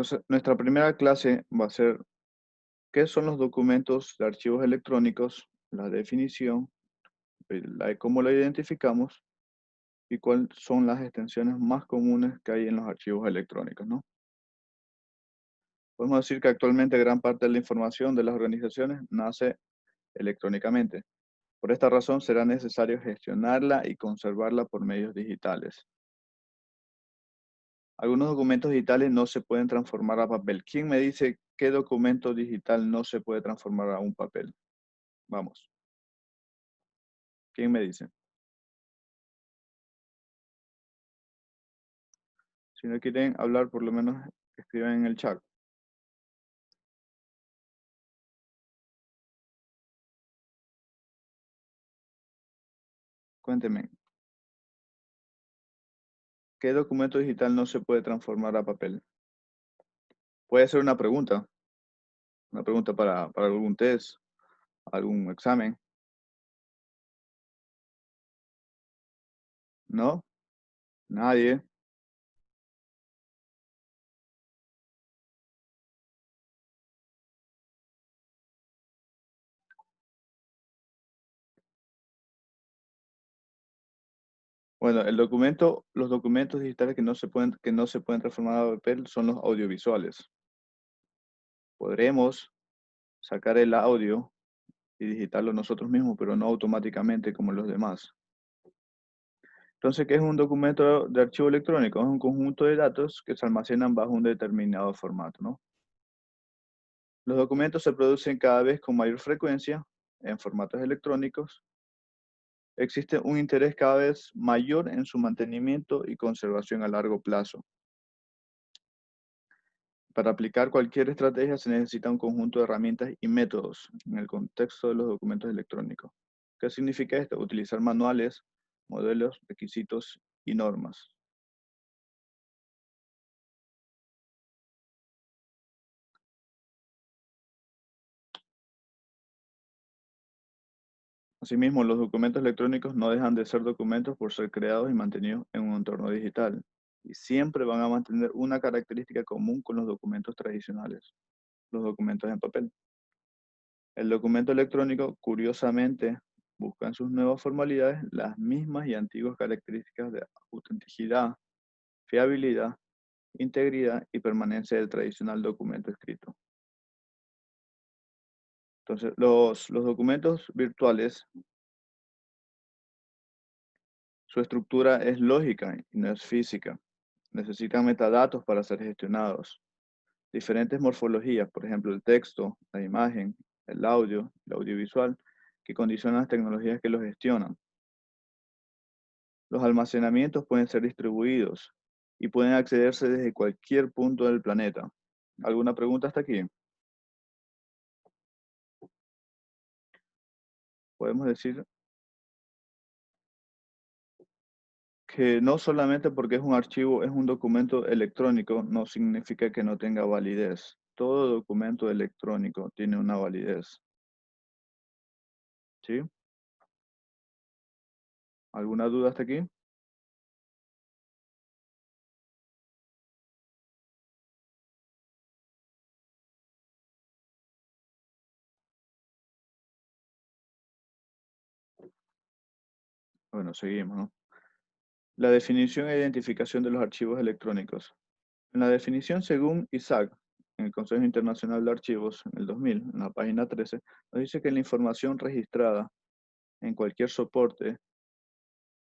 Entonces, nuestra primera clase va a ser qué son los documentos de archivos electrónicos, la definición, cómo lo identificamos y cuáles son las extensiones más comunes que hay en los archivos electrónicos, ¿no? Podemos decir que actualmente gran parte de la información de las organizaciones nace electrónicamente. Por esta razón será necesario gestionarla y conservarla por medios digitales. Algunos documentos digitales no se pueden transformar a papel. ¿Quién me dice qué documento digital no se puede transformar a un papel? Vamos, ¿quién me dice? Si no quieren hablar, por lo menos escriban en el chat. Cuéntenme, ¿qué documento digital no se puede transformar a papel? Puede ser una pregunta para algún test, algún examen, ¿no? Nadie. Bueno, los documentos digitales que no se pueden transformar a papel son los audiovisuales. Podremos sacar el audio y digitarlo nosotros mismos, pero no automáticamente como los demás. Entonces, ¿qué es un documento de archivo electrónico? Es un conjunto de datos que se almacenan bajo un determinado formato, ¿no? Los documentos se producen cada vez con mayor frecuencia en formatos electrónicos. Existe un interés cada vez mayor en su mantenimiento y conservación a largo plazo. Para aplicar cualquier estrategia se necesita un conjunto de herramientas y métodos en el contexto de los documentos electrónicos. ¿Qué significa esto? Utilizar manuales, modelos, requisitos y normas. Asimismo, los documentos electrónicos no dejan de ser documentos por ser creados y mantenidos en un entorno digital, y siempre van a mantener una característica común con los documentos tradicionales, los documentos en papel. El documento electrónico, curiosamente, busca en sus nuevas formalidades las mismas y antiguas características de autenticidad, fiabilidad, integridad y permanencia del tradicional documento escrito. Entonces, los documentos virtuales, su estructura es lógica y no es física. Necesitan metadatos para ser gestionados. Diferentes morfologías, por ejemplo, el texto, la imagen, el audio, el audiovisual, que condicionan las tecnologías que los gestionan. Los almacenamientos pueden ser distribuidos y pueden accederse desde cualquier punto del planeta. ¿Alguna pregunta hasta aquí? Podemos decir que no solamente porque es un archivo, es un documento electrónico, no significa que no tenga validez. Todo documento electrónico tiene una validez. ¿Sí? ¿Alguna duda hasta aquí? Bueno, seguimos, ¿no? La definición e identificación de los archivos electrónicos. En la definición, según Isaac, en el Consejo Internacional de Archivos, en el 2000, en la página 13, nos dice que la información registrada en cualquier soporte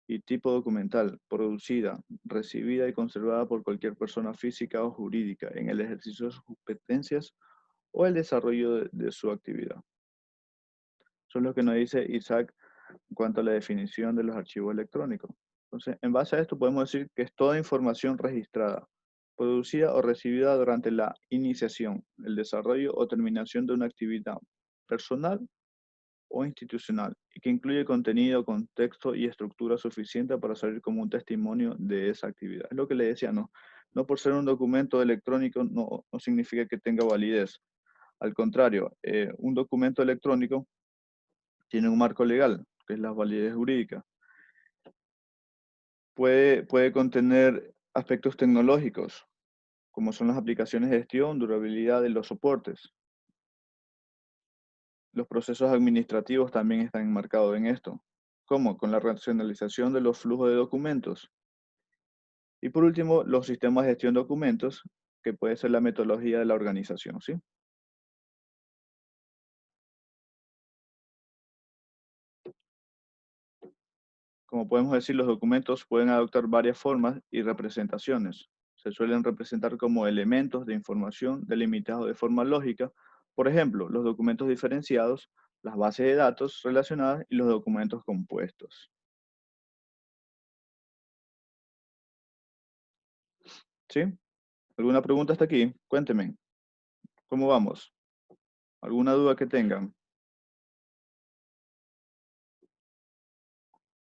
y tipo documental, producida, recibida y conservada por cualquier persona física o jurídica en el ejercicio de sus competencias o el desarrollo de su actividad. Eso es lo que nos dice Isaac en cuanto a la definición de los archivos electrónicos. Entonces, en base a esto podemos decir que es toda información registrada, producida o recibida durante la iniciación, el desarrollo o terminación de una actividad personal o institucional y que incluye contenido, contexto y estructura suficiente para servir como un testimonio de esa actividad. Es lo que le decía, no, no por ser un documento electrónico no significa que tenga validez. Al contrario, un documento electrónico tiene un marco legal, que es la validez jurídica. Puede contener aspectos tecnológicos, como son las aplicaciones de gestión, durabilidad de los soportes. Los procesos administrativos también están enmarcados en esto, como con la racionalización de los flujos de documentos. Y por último, los sistemas de gestión de documentos, que puede ser la metodología de la organización, ¿sí? Como podemos decir, los documentos pueden adoptar varias formas y representaciones. Se suelen representar como elementos de información delimitados de forma lógica. Por ejemplo, los documentos diferenciados, las bases de datos relacionadas y los documentos compuestos. ¿Sí? ¿Alguna pregunta hasta aquí? Cuéntenme. ¿Cómo vamos? ¿Alguna duda que tengan?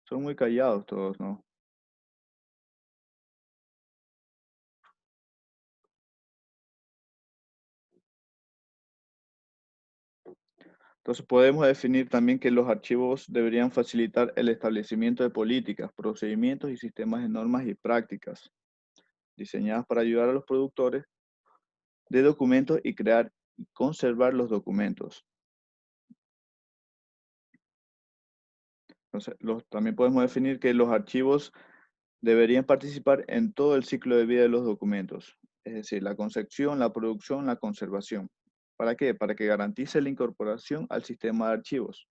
Son muy callados todos, ¿no? Entonces podemos definir también que los archivos deberían facilitar el establecimiento de políticas, procedimientos y sistemas de normas y prácticas diseñadas para ayudar a los productores de documentos y crear y conservar los documentos. Entonces, también podemos definir que los archivos deberían participar en todo el ciclo de vida de los documentos, es decir, la concepción, la producción, la conservación. ¿Para qué? Para que garantice la incorporación al sistema de archivos,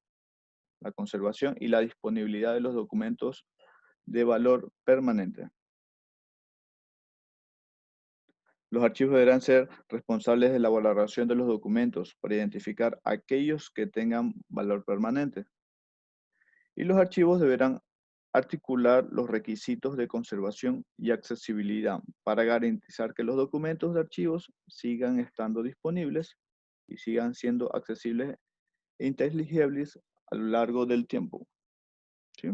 la conservación y la disponibilidad de los documentos de valor permanente. Los archivos deberán ser responsables de la valoración de los documentos para identificar aquellos que tengan valor permanente. Y los archivos deberán articular los requisitos de conservación y accesibilidad para garantizar que los documentos de archivos sigan estando disponibles y sigan siendo accesibles e inteligibles a lo largo del tiempo. ¿Sí?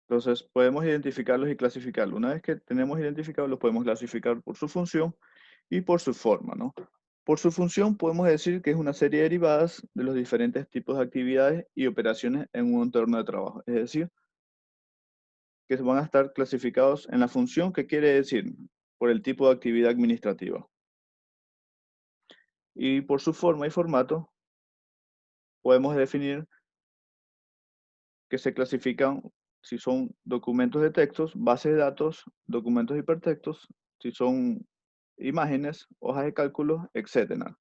Entonces, podemos identificarlos y clasificarlos. Una vez que tenemos identificados, los podemos clasificar por su función y por su forma, ¿no? Por su función, podemos decir que es una serie de derivadas de los diferentes tipos de actividades y operaciones en un entorno de trabajo. Es decir, que van a estar clasificados en la función, que quiere decir por el tipo de actividad administrativa. Y por su forma y formato, podemos definir que se clasifican si son documentos de textos, bases de datos, documentos hipertextos, si son imágenes, hojas de cálculo, etc.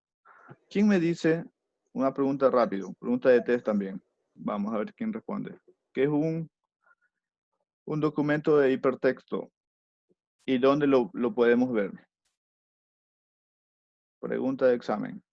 ¿Quién me dice una pregunta rápido? Pregunta de test también. Vamos a ver quién responde. ¿Qué es un documento de hipertexto? ¿Y dónde lo podemos ver? Pregunta de examen.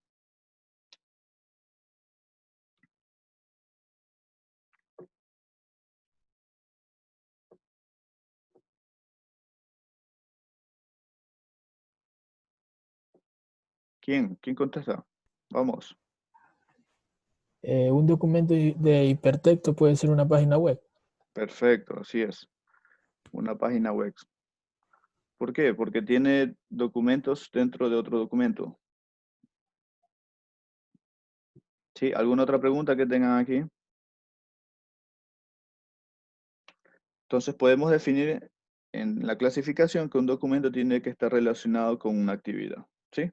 ¿Quién? ¿Quién contesta? Vamos. Un documento de hipertexto puede ser una página web. Perfecto, así es. Una página web. ¿Por qué? Porque tiene documentos dentro de otro documento. ¿Sí? ¿Alguna otra pregunta que tengan aquí? Entonces podemos definir en la clasificación que un documento tiene que estar relacionado con una actividad, ¿sí?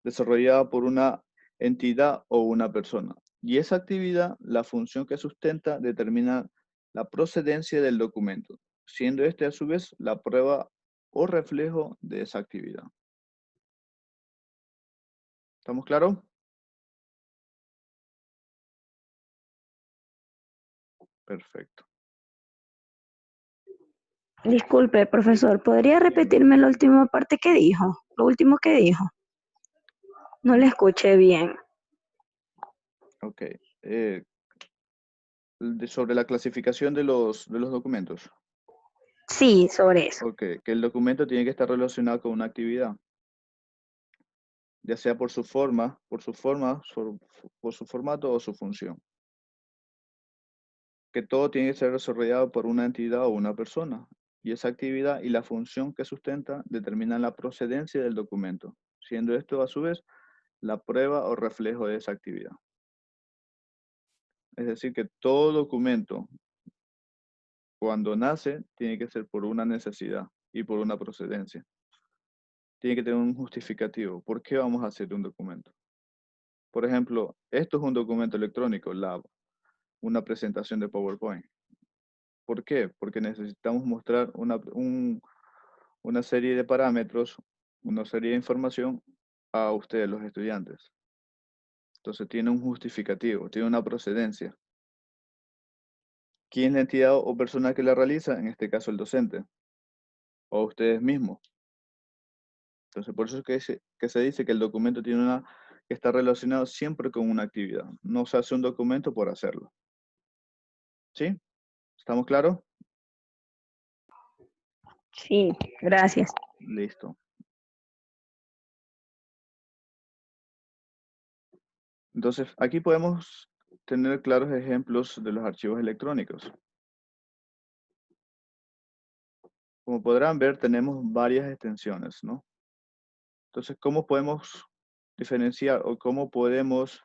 Desarrollada por una entidad o una persona. Y esa actividad, la función que sustenta, determina la procedencia del documento, siendo este a su vez la prueba o reflejo de esa actividad. ¿Estamos claros? Perfecto. Disculpe, profesor, ¿podría repetirme la última parte que dijo? Lo último que dijo. No le escuché bien. Ok. Sobre la clasificación de los documentos. Sí, sobre eso. Ok, que el documento tiene que estar relacionado con una actividad, ya sea por su forma, por su formato o su función. Que todo tiene que ser desarrollado por una entidad o una persona, y esa actividad y la función que sustenta determinan la procedencia del documento, siendo esto a su vez la prueba o reflejo de esa actividad. Es decir, que todo documento, cuando nace, tiene que ser por una necesidad y por una procedencia. Tiene que tener un justificativo. ¿Por qué vamos a hacer un documento? Por ejemplo, esto es un documento electrónico, una presentación de PowerPoint. ¿Por qué? Porque necesitamos mostrar una serie de parámetros, una serie de información a ustedes, los estudiantes. Entonces tiene un justificativo, tiene una procedencia. ¿Quién es la entidad o persona que la realiza? En este caso el docente. O ustedes mismos. Entonces por eso es que se dice que el documento que está relacionado siempre con una actividad. No se hace un documento por hacerlo. ¿Sí? ¿Estamos claros? Sí, gracias. Listo. Entonces, aquí podemos tener claros ejemplos de los archivos electrónicos. Como podrán ver, tenemos varias extensiones, ¿no? Entonces, ¿cómo podemos diferenciar o cómo podemos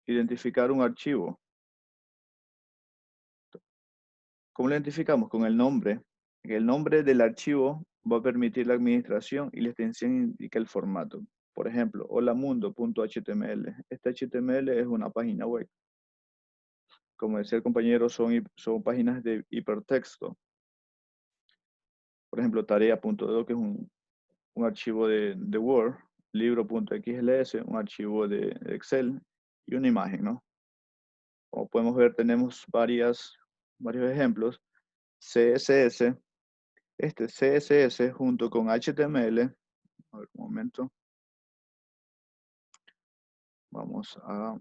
identificar un archivo? ¿Cómo lo identificamos? Con el nombre. El nombre del archivo va a permitir la administración y la extensión indica el formato. Por ejemplo, holamundo.html. Este HTML es una página web. Como decía el compañero, son páginas de hipertexto. Por ejemplo, tarea.doc, que es un archivo de Word, libro.xls, un archivo de Excel y una imagen, ¿no? Como podemos ver, tenemos varios ejemplos. CSS, este CSS junto con HTML, a ver un momento, vamos a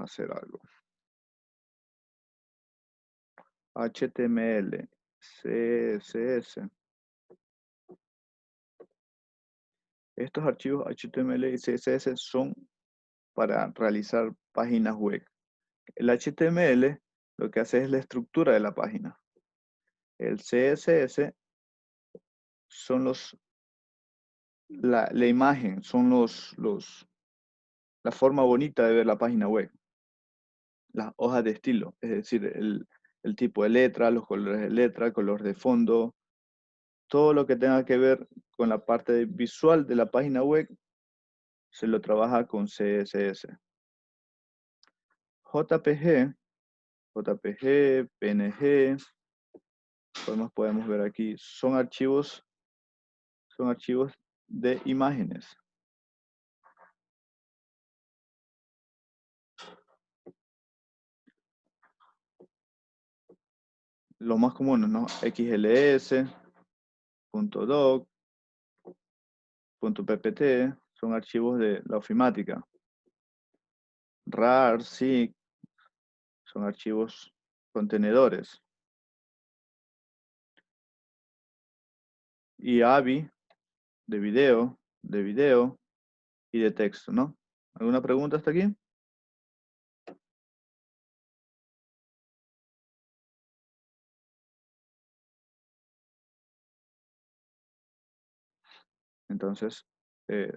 hacer algo. HTML, CSS. Estos archivos HTML y CSS son para realizar páginas web. El HTML lo que hace es la estructura de la página. El CSS son la imagen, son la forma bonita de ver la página web. Las hojas de estilo, es decir, el tipo de letra, los colores de letra, color de fondo, todo lo que tenga que ver con la parte visual de la página web, se lo trabaja con CSS. JPG, PNG, podemos ver aquí, son archivos de imágenes. Los más comunes, ¿no? XLS, .doc, .ppt, son archivos de la ofimática. RAR, SIG, son archivos contenedores. Y AVI, de video y de texto, ¿no? ¿Alguna pregunta hasta aquí? Entonces,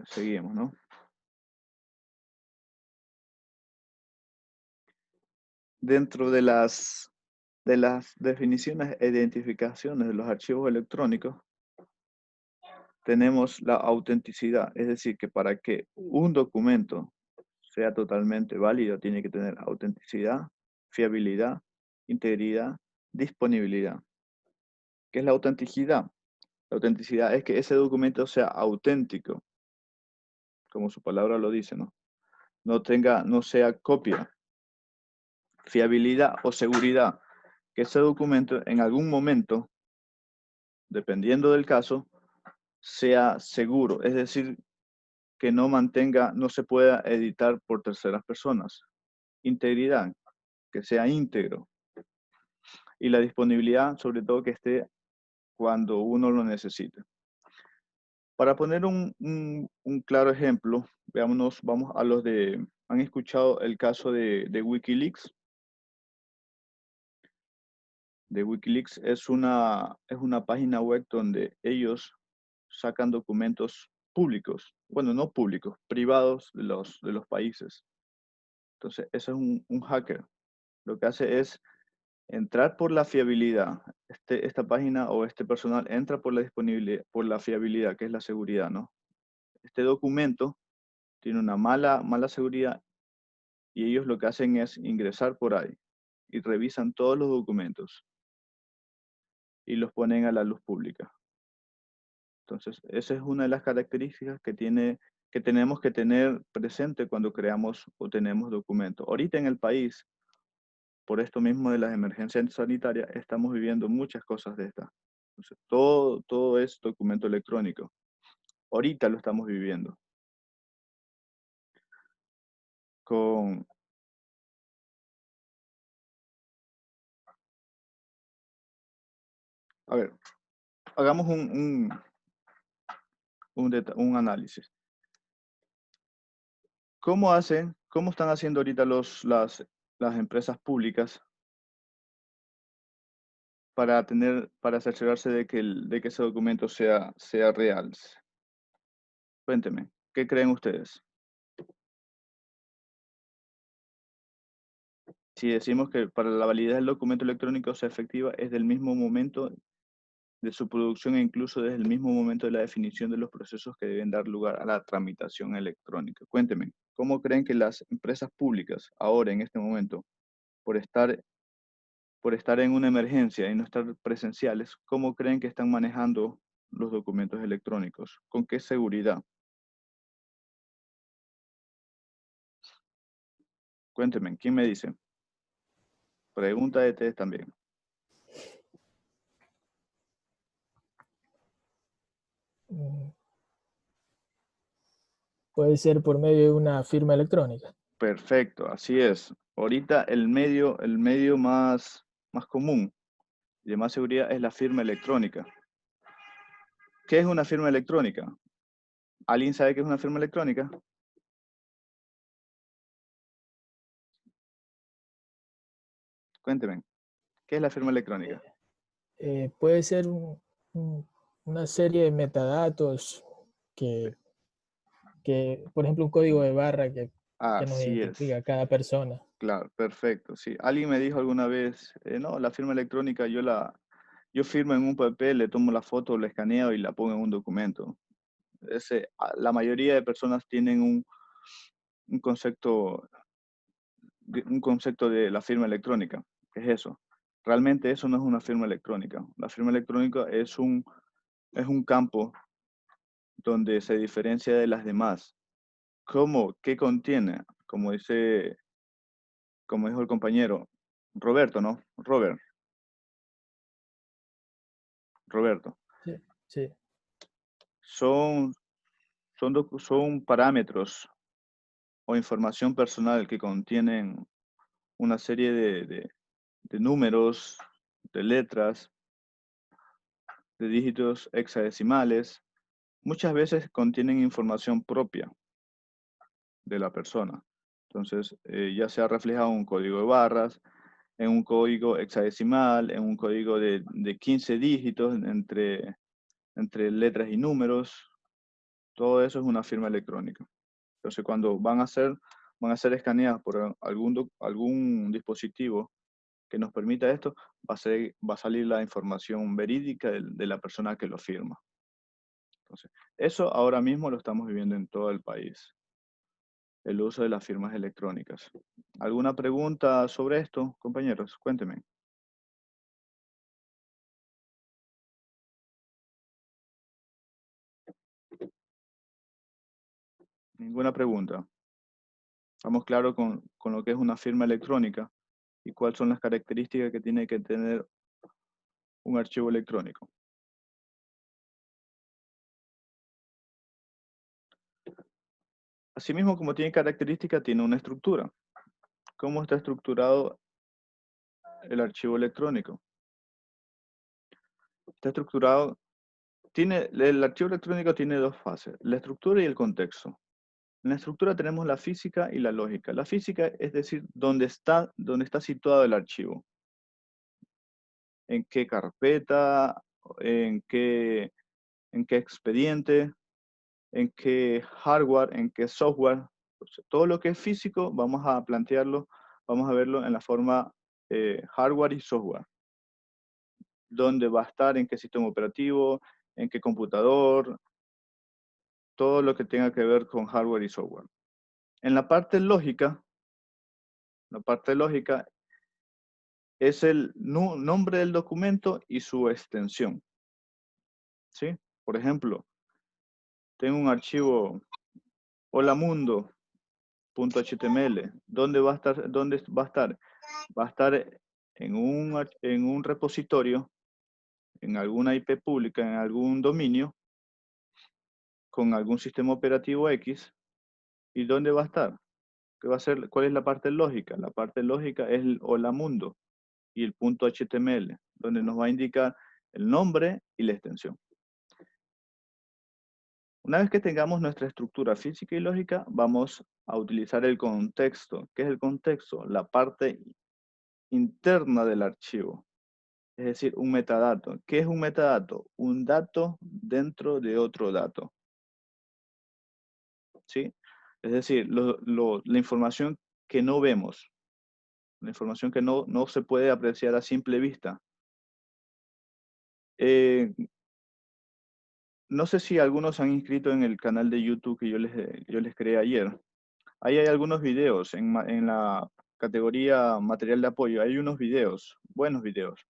seguimos, ¿no? Dentro de las definiciones e identificaciones de los archivos electrónicos, tenemos la autenticidad, es decir, que para que un documento sea totalmente válido, tiene que tener autenticidad, fiabilidad, integridad, disponibilidad. ¿Qué es la autenticidad? La autenticidad es que ese documento sea auténtico, como su palabra lo dice, ¿no? No sea copia. Fiabilidad o seguridad, que ese documento en algún momento, dependiendo del caso, sea seguro, es decir, que no se pueda editar por terceras personas. Integridad, que sea íntegro. Y la disponibilidad, sobre todo, que esté cuando uno lo necesite. Para poner un claro ejemplo, vamos a los de, ¿han escuchado el caso de Wikileaks? De Wikileaks es una página web donde ellos sacan documentos públicos. Bueno, no públicos, privados de los países. Entonces, eso es un hacker. Lo que hace es entrar por la fiabilidad. Esta página o este personal entra por la disponibilidad, por la fiabilidad, que es la seguridad, ¿no? Este documento tiene una mala seguridad y ellos lo que hacen es ingresar por ahí y revisan todos los documentos y los ponen a la luz pública. Entonces, esa es una de las características que tenemos que tener presente cuando creamos o tenemos documentos. Ahorita en el país, por esto mismo de las emergencias sanitarias, estamos viviendo muchas cosas de estas. Entonces, todo es documento electrónico. Ahorita lo estamos viviendo. A ver, hagamos un análisis. ¿Cómo están haciendo ahorita las empresas públicas para cerciorarse de que ese documento sea real? Cuénteme, ¿qué creen ustedes? Si decimos que para la validez del documento electrónico sea efectiva, es del mismo momento de su producción e incluso desde el mismo momento de la definición de los procesos que deben dar lugar a la tramitación electrónica. Cuénteme, ¿cómo creen que las empresas públicas, ahora en este momento, por estar en una emergencia y no estar presenciales, cómo creen que están manejando los documentos electrónicos? ¿Con qué seguridad? Cuénteme, ¿quién me dice? Pregunta de ustedes también. Mm, Puede ser por medio de una firma electrónica. Perfecto, así es. Ahorita el medio más común y de más seguridad es la firma electrónica. ¿Qué es una firma electrónica? ¿Alguien sabe qué es una firma electrónica? Cuénteme, ¿qué es la firma electrónica? Puede ser una serie de metadatos que, por ejemplo, un código de barra que nos Así es, identifica a cada persona. claro, perfecto. Sí, alguien me dijo alguna vez, no, la firma electrónica yo firmo en un papel, le tomo la foto, la escaneo y la pongo en un documento. La mayoría de personas tienen un concepto, un concepto de la firma electrónica. ¿Qué es eso? Realmente eso no es una firma electrónica. La firma electrónica es un campo donde se diferencia de las demás. ¿Cómo? ¿Qué contiene? Como dijo el compañero, Roberto, ¿no? Roberto. Sí, sí. Son, son parámetros o información personal que contienen una serie de números, de letras, de dígitos hexadecimales. Muchas veces contienen información propia de la persona. Entonces, ya sea reflejado en un código de barras, en un código hexadecimal, en un código de 15 dígitos entre letras y números. Todo eso es una firma electrónica. Entonces, cuando van a ser escaneadas por algún dispositivo que nos permita esto, va a salir la información verídica de la persona que lo firma. Entonces, eso ahora mismo lo estamos viviendo en todo el país, el uso de las firmas electrónicas. ¿Alguna pregunta sobre esto, compañeros? Cuéntenme. Ninguna pregunta. Estamos claros con lo que es una firma electrónica y cuáles son las características que tiene que tener un archivo electrónico. Asimismo, como tiene características, tiene una estructura. ¿Cómo está estructurado el archivo electrónico? Está estructurado, el archivo electrónico tiene dos fases, la estructura y el contexto. En la estructura tenemos la física y la lógica. La física es decir, dónde está situado el archivo. En qué carpeta, en qué expediente. en qué hardware, en qué software. Todo lo que es físico, vamos a plantearlo, vamos a verlo en la forma hardware y software. Dónde va a estar, en qué sistema operativo, en qué computador, todo lo que tenga que ver con hardware y software. En la parte lógica es el nombre del documento y su extensión. ¿Sí? Por ejemplo, tengo un archivo hola mundo.html. ¿Dónde va a estar? ¿Dónde va a estar? Va a estar en un repositorio, en alguna IP pública, en algún dominio, con algún sistema operativo X. ¿Y dónde va a estar? ¿Qué va a ser? ¿Cuál es la parte lógica? La parte lógica es el hola mundo y el .html, donde nos va a indicar el nombre y la extensión. Una vez que tengamos nuestra estructura física y lógica, vamos a utilizar el contexto. ¿Qué es el contexto? La parte interna del archivo. Es decir, un metadato. ¿Qué es un metadato? Un dato dentro de otro dato. ¿Sí? Es decir, la información que no vemos, la información que no se puede apreciar a simple vista. No sé si algunos se han inscrito en el canal de YouTube que yo les creé ayer. Ahí hay algunos videos en la categoría material de apoyo. Hay unos videos, buenos videos.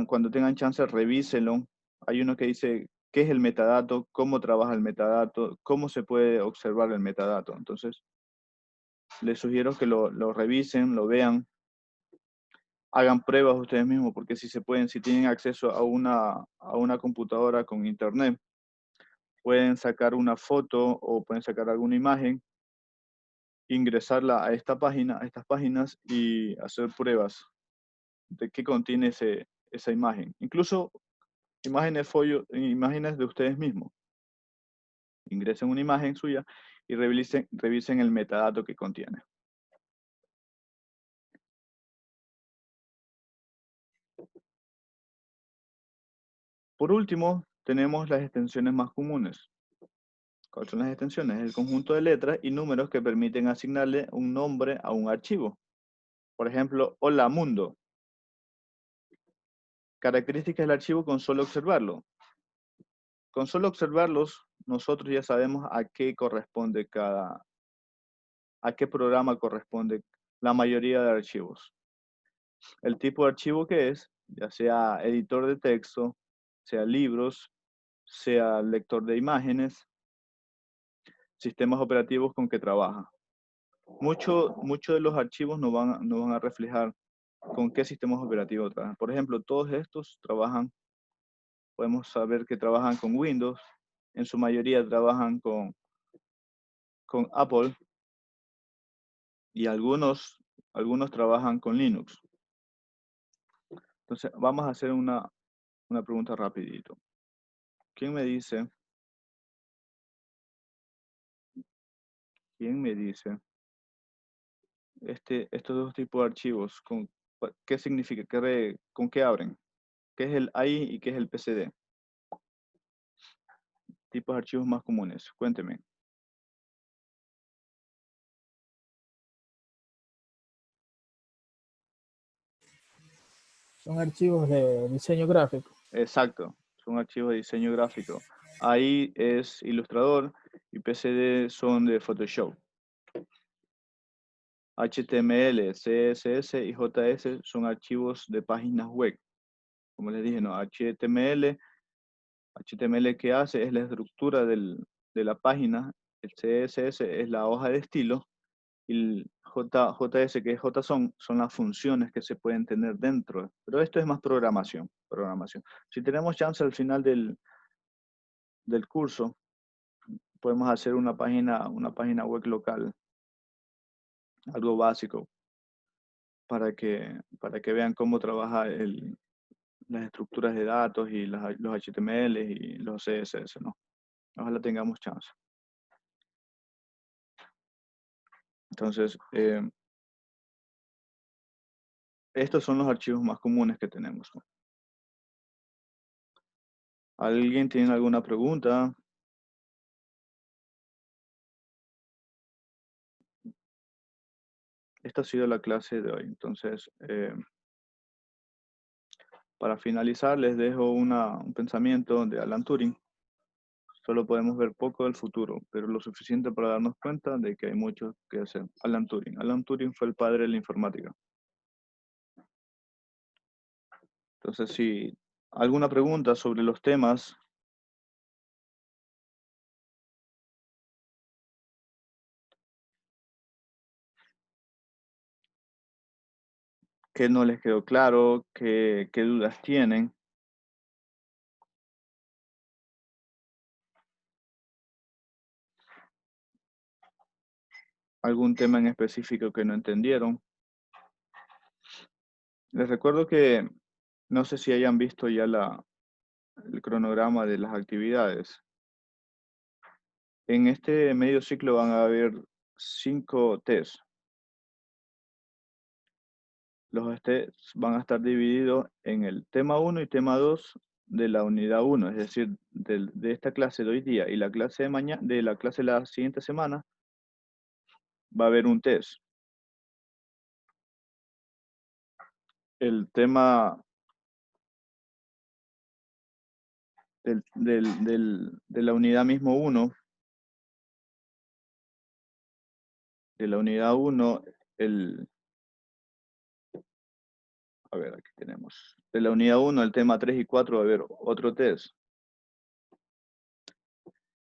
Cuando tengan chance, revísenlo. Hay uno que dice qué es el metadato, cómo trabaja el metadato, cómo se puede observar el metadato. Entonces, les sugiero que lo revisen, lo vean, hagan pruebas ustedes mismos, porque si se pueden, si tienen acceso a una computadora con internet, pueden sacar una foto o pueden sacar alguna imagen, ingresarla a esta página, a estas páginas y hacer pruebas de qué contiene esa imagen. Incluso imágenes de ustedes mismos. Ingresen una imagen suya y revisen el metadato que contiene. Por último, tenemos las extensiones más comunes. ¿Cuáles son las extensiones? El conjunto de letras y números que permiten asignarle un nombre a un archivo. Por ejemplo, hola mundo. Características del archivo con solo observarlo. Con solo observarlos, nosotros ya sabemos a qué programa corresponde la mayoría de archivos. El tipo de archivo que es, ya sea editor de texto, sea libros, sea lector de imágenes, sistemas operativos con que trabaja. Muchos de los archivos nos van a reflejar con qué sistemas operativos trabajan. Por ejemplo, todos estos podemos saber que trabajan con Windows, en su mayoría trabajan con Apple y algunos trabajan con Linux. Entonces, vamos a hacer una pregunta rapidito. ¿Quién me dice estos dos tipos de archivos, qué significa, con qué abren? ¿Qué es el AI y qué es el PCD? Tipos de archivos más comunes. Cuénteme. Son archivos de diseño gráfico. Exacto, son archivos de diseño gráfico. AI es Illustrator y PCD son de Photoshop. HTML, CSS y JS son archivos de páginas web. Como les dije, ¿no? HTML ¿qué hace? Es la estructura de la página. El CSS es la hoja de estilo. Y el JS, que es JSON, son las funciones que se pueden tener dentro. Pero esto es más programación. Si tenemos chance al final del curso, podemos hacer una página web local, algo básico, para que vean cómo trabaja las estructuras de datos y los HTML y los CSS, ¿no? Ojalá tengamos chance. Entonces, estos son los archivos más comunes que tenemos, ¿no? ¿Alguien tiene alguna pregunta? esta ha sido la clase de hoy. Entonces, para finalizar, les dejo un pensamiento de Alan Turing. Solo podemos ver poco del futuro, pero lo suficiente para darnos cuenta de que hay mucho que hacer. Alan Turing. Alan Turing fue el padre de la informática. Entonces, si alguna pregunta sobre los temas que no les quedó claro, qué dudas tienen, algún tema en específico que no entendieron. Les recuerdo que no sé si hayan visto ya el cronograma de las actividades. En este medio ciclo van a haber 5 tests. Los tests van a estar divididos en el tema 1 y tema 2 de la unidad 1, es decir, de esta clase de hoy día y la clase de mañana, de la clase de la siguiente semana, va a haber un test. El tema de la unidad mismo 1, de la unidad 1, a ver, aquí tenemos. De la unidad 1, el tema 3 y 4 va a haber otro test.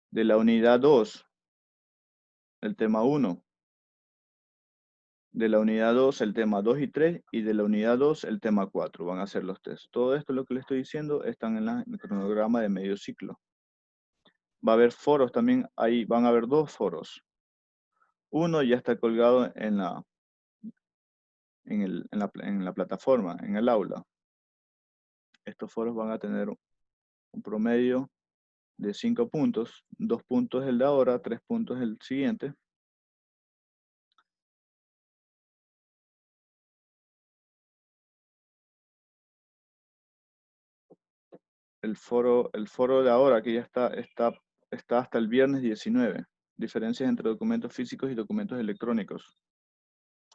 De la unidad 2, el tema 1. De la unidad 2, el tema 2 y 3. Y de la unidad 2, el tema 4. Van a ser los tests. Todo esto, lo que les estoy diciendo, están en el cronograma de medio ciclo. Va a haber foros también. Ahí van a haber 2 foros. Uno ya está colgado en la plataforma, en el aula. Estos foros van a tener un promedio de 5 puntos. 2 puntos el de ahora, 3 puntos el siguiente. El foro de ahora, que ya está hasta el viernes 19. Diferencias entre documentos físicos y documentos electrónicos.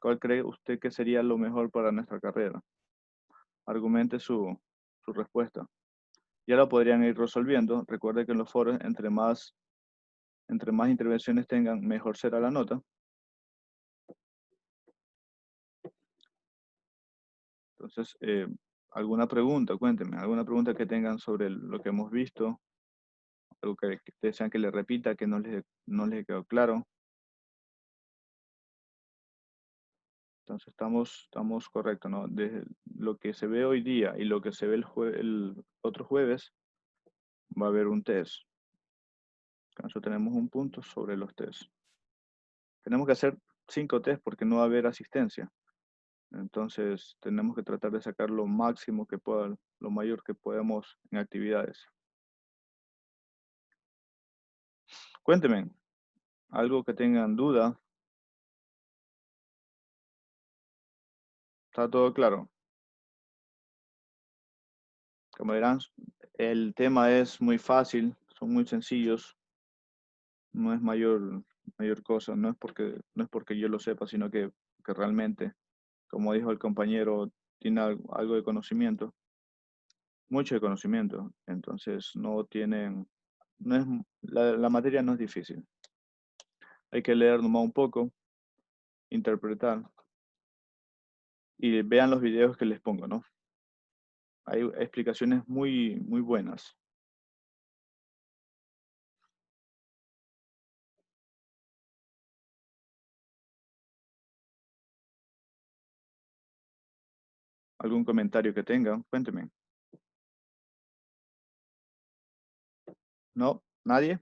¿Cuál cree usted que sería lo mejor para nuestra carrera? Argumente su respuesta. Ya lo podrían ir resolviendo. Recuerde que en los foros, entre más intervenciones tengan, mejor será la nota. Entonces, ¿alguna pregunta? Cuéntenme. ¿Alguna pregunta que tengan sobre lo que hemos visto? ¿Algo que desean que le repita, que no les quedó claro? Entonces estamos correctos, ¿no? Desde lo que se ve hoy día y lo que se ve el otro jueves, va a haber un test. Con eso tenemos un punto sobre los tests. Tenemos que hacer 5 tests porque no va a haber asistencia. Entonces tenemos que tratar de sacar lo máximo que pueda, lo mayor que podamos en actividades. Cuéntenme, algo que tengan duda. ¿Está todo claro? Como verán, el tema es muy fácil, son muy sencillos. No es mayor cosa, no es porque yo lo sepa, sino que realmente, como dijo el compañero, tiene algo de conocimiento, mucho de conocimiento. Entonces la materia no es difícil. Hay que leer nomás un poco, interpretar y vean los videos que les pongo, ¿no? Hay explicaciones muy, muy buenas. ¿Algún comentario que tengan? Cuéntenme. ¿No? ¿Nadie?